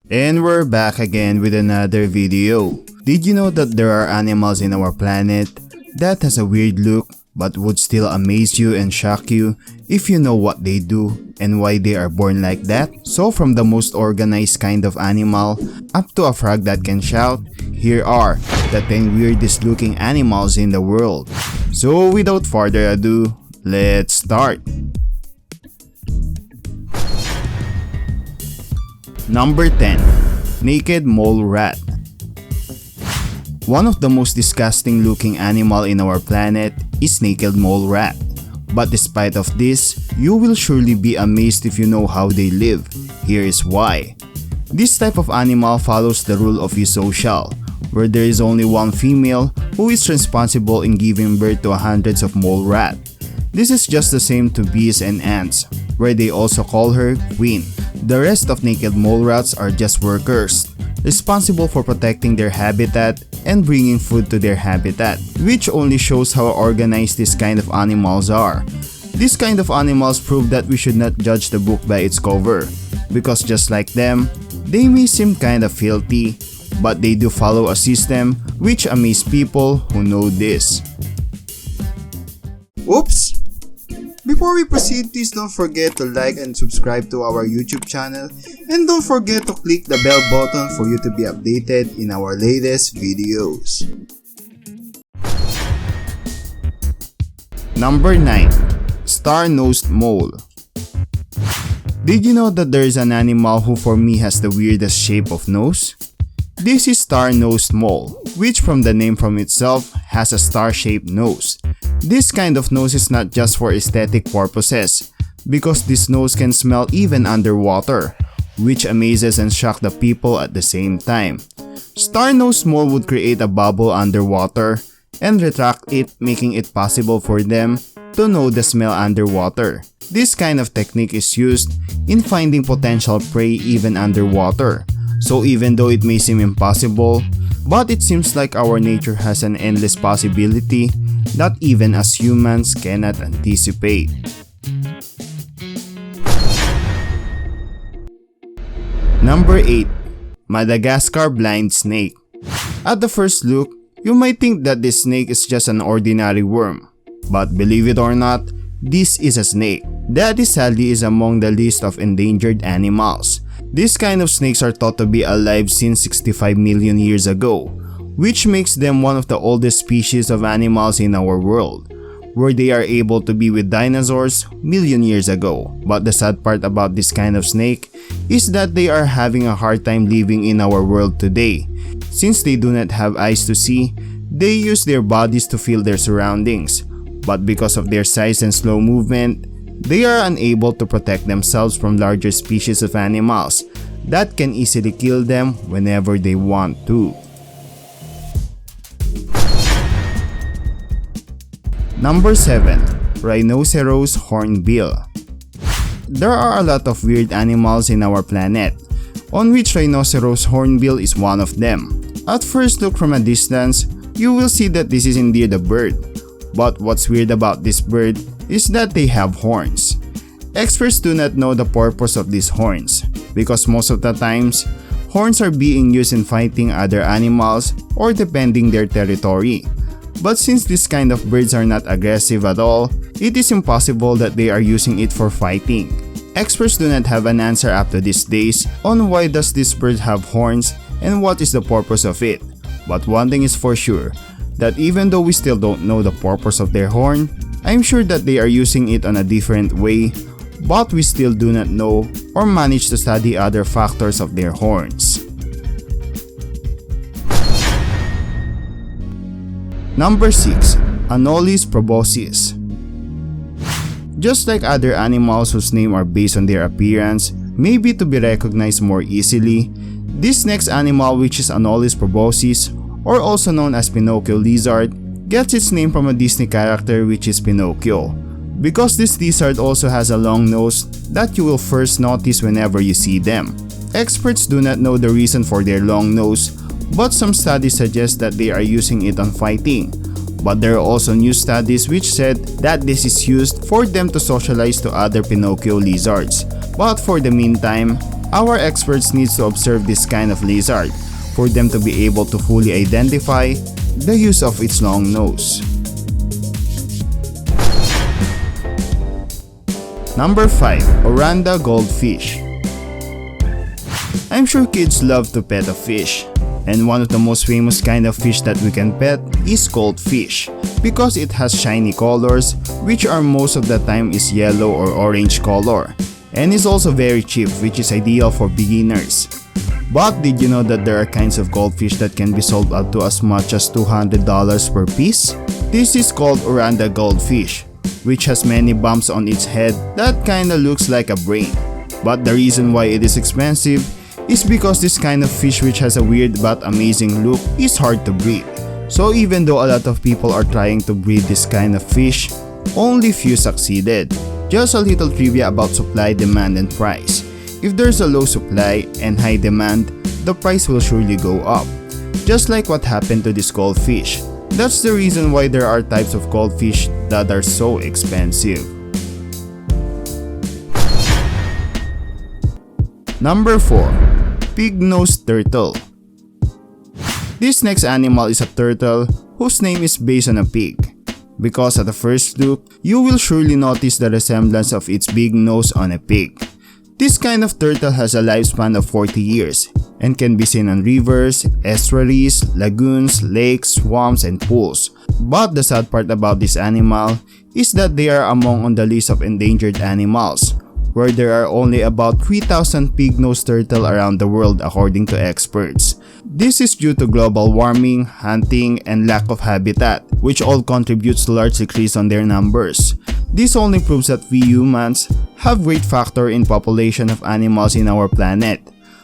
And we're back again with another video. Did you know that there are animals in our planet that has a weird look but would still amaze you and shock you if you know what they do and why they are born like that? So from the most organized kind of animal up to a frog that can shout, here are the 10 weirdest looking animals in the world. So without further ado, let's start. Number 10. Naked Mole Rat. One of the most disgusting looking animal in our planet is naked mole rat. But despite of this, you will surely be amazed if you know how they live. Here is why. This type of animal follows the rule of eusocial, where there is only one female who is responsible in giving birth to hundreds of mole rat. This is just the same to bees and ants, where they also call her queen. The rest of naked mole rats are just workers, responsible for protecting their habitat and bringing food to their habitat, which only shows how organized this kind of animals are. This kind of animals prove that we should not judge the book by its cover, because just like them, they may seem kinda filthy, but they do follow a system which amaze people who know this. Oops! Before we proceed, please don't forget to like and subscribe to our YouTube channel, and don't forget to click the bell button for you to be updated in our latest videos. Number 9. Star-nosed mole. Did you know that there is an animal who for me has the weirdest shape of nose? This is star-nosed mole, which from the name from itself has a star-shaped nose. This kind of nose is not just for aesthetic purposes, because this nose can smell even underwater, which amazes and shocks the people at the same time. Star-nosed mole would create a bubble underwater and retract it, making it possible for them to know the smell underwater. This kind of technique is used in finding potential prey even underwater. So even though it may seem impossible, but it seems like our nature has an endless possibility that even as humans cannot anticipate. Number 8. Madagascar blind snake. At the first look, you might think that this snake is just an ordinary worm. But believe it or not, this is a snake that sadly is among the list of endangered animals. These kind of snakes are thought to be alive since 65 million years ago, which makes them one of the oldest species of animals in our world, where they are able to be with dinosaurs million years ago. But the sad part about this kind of snake is that they are having a hard time living in our world today. Since they do not have eyes to see, they use their bodies to feel their surroundings, but because of their size and slow movement, they are unable to protect themselves from larger species of animals that can easily kill them whenever they want to. Number 7. Rhinoceros Hornbill. There are a lot of weird animals in our planet, on which Rhinoceros Hornbill is one of them. At first look from a distance, you will see that this is indeed a bird. But what's weird about this bird is that they have horns. Experts do not know the purpose of these horns, because most of the times, horns are being used in fighting other animals or defending their territory. But since this kind of birds are not aggressive at all, it is impossible that they are using it for fighting. Experts do not have an answer up to these days on why does this bird have horns and what is the purpose of it. But one thing is for sure, that even though we still don't know the purpose of their horn, I'm sure that they are using it on a different way, but we still do not know or manage to study other factors of their horns. Number 6. Anolis proboscis. Just like other animals whose name are based on their appearance, maybe to be recognized more easily, this next animal, which is Anolis proboscis, or also known as Pinocchio Lizard, gets its name from a Disney character which is Pinocchio. Because this lizard also has a long nose that you will first notice whenever you see them. Experts do not know the reason for their long nose, but some studies suggest that they are using it on fighting. But there are also new studies which said that this is used for them to socialize to other Pinocchio lizards. But for the meantime, Our experts need to observe this kind of lizard for them to be able to fully identify the use of its long nose. Number 5. Oranda Goldfish. I'm sure kids love to pet a fish, and one of the most famous kind of fish that we can pet is goldfish because it has shiny colors, which are most of the time is yellow or orange color, and is also very cheap, which is ideal for beginners. But did you know that there are kinds of goldfish that can be sold up to as much as $200 per piece? This is called Oranda Goldfish, which has many bumps on its head that kinda looks like a brain. But the reason why it is expensive is because this kind of fish, which has a weird but amazing look, is hard to breed. So even though a lot of people are trying to breed this kind of fish, only few succeeded. Just a little trivia about supply, demand, and price. If there's a low supply and high demand, the price will surely go up. Just like what happened to this goldfish. That's the reason why there are types of goldfish that are so expensive. Number 4. Pig-nosed turtle. This next animal is a turtle whose name is based on a pig, because at the first look, you will surely notice the resemblance of its big nose on a pig. This kind of turtle has a lifespan of 40 years and can be seen on rivers, estuaries, lagoons, lakes, swamps, and pools. But the sad part about this animal is that they are among on the list of endangered animals, where there are only about 3,000 pig-nosed turtle around the world according to experts. This is due to global warming, hunting, and lack of habitat, which all contributes to large decrease on their numbers. This only proves that we humans have great factor in population of animals in our planet,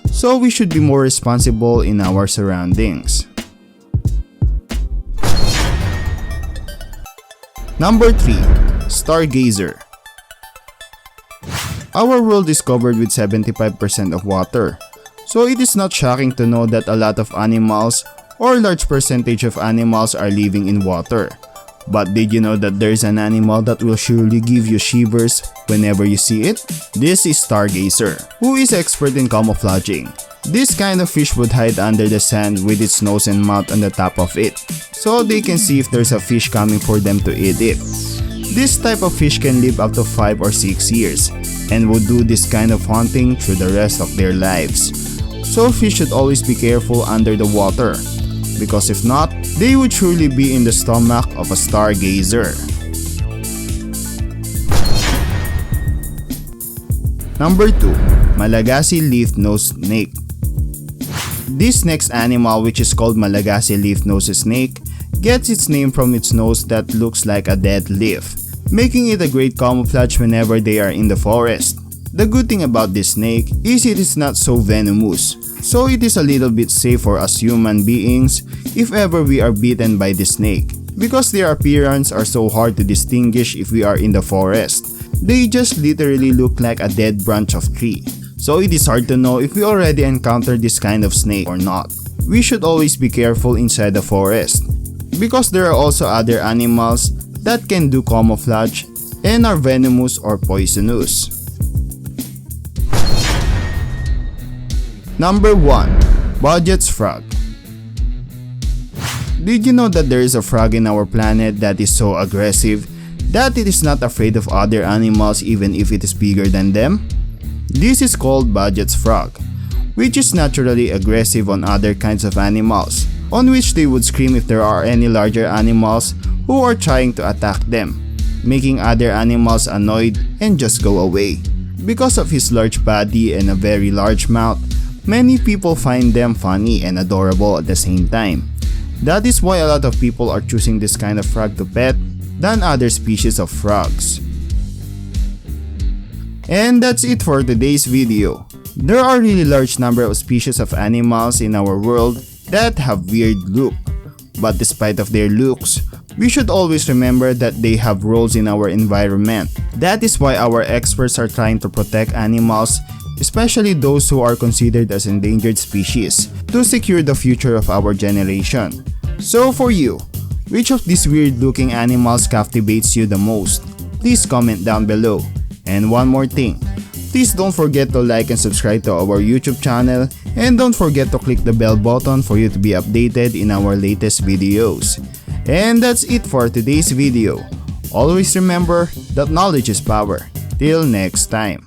so we should be more responsible in our surroundings. Number 3. Stargazer. Our world is covered with 75% of water, so it is not shocking to know that a lot of animals or large percentage of animals are living in water. But did you know that there is an animal that will surely give you shivers whenever you see it? This is Stargazer, who is expert in camouflaging. This kind of fish would hide under the sand with its nose and mouth on the top of it, so they can see if there's a fish coming for them to eat it. This type of fish can live up to 5 or 6 years, and will do this kind of hunting through the rest of their lives. So fish should always be careful under the water, because if not, they would surely be in the stomach of a stargazer. Number 2. Malagasy leaf-nosed snake. This next animal, which is called Malagasy leaf-nosed snake, gets its name from its nose that looks like a dead leaf, making it a great camouflage whenever they are in the forest. The good thing about this snake is it is not so venomous, so it is a little bit safe for us human beings if ever we are bitten by the snake, because their appearance are so hard to distinguish if we are in the forest. They just literally look like a dead branch of tree, so it is hard to know if we already encountered this kind of snake or not. We should always be careful inside the forest, because there are also other animals that can do camouflage and are venomous or poisonous. Number 1. Budget's frog. Did you know that there is a frog in our planet that is so aggressive that it is not afraid of other animals even if it is bigger than them? This is called Budget's frog, which is naturally aggressive on other kinds of animals, on which they would scream if there are any larger animals who are trying to attack them, making other animals annoyed and just go away. Because of his large body and a very large mouth, many people find them funny and adorable at the same time. That is why a lot of people are choosing this kind of frog to pet than other species of frogs. And that's it for today's video. There are really large number of species of animals in our world that have weird look. But despite of their looks, we should always remember that they have roles in our environment. That is why our experts are trying to protect animals, especially those who are considered as endangered species, to secure the future of our generation. So for you, which of these weird looking animals captivates you the most? Please comment down below. And one more thing, Please don't forget to like and subscribe to our YouTube channel, and don't forget to click the bell button for you to be updated in our latest videos. And that's it for today's video. Always remember that knowledge is power. Till next time.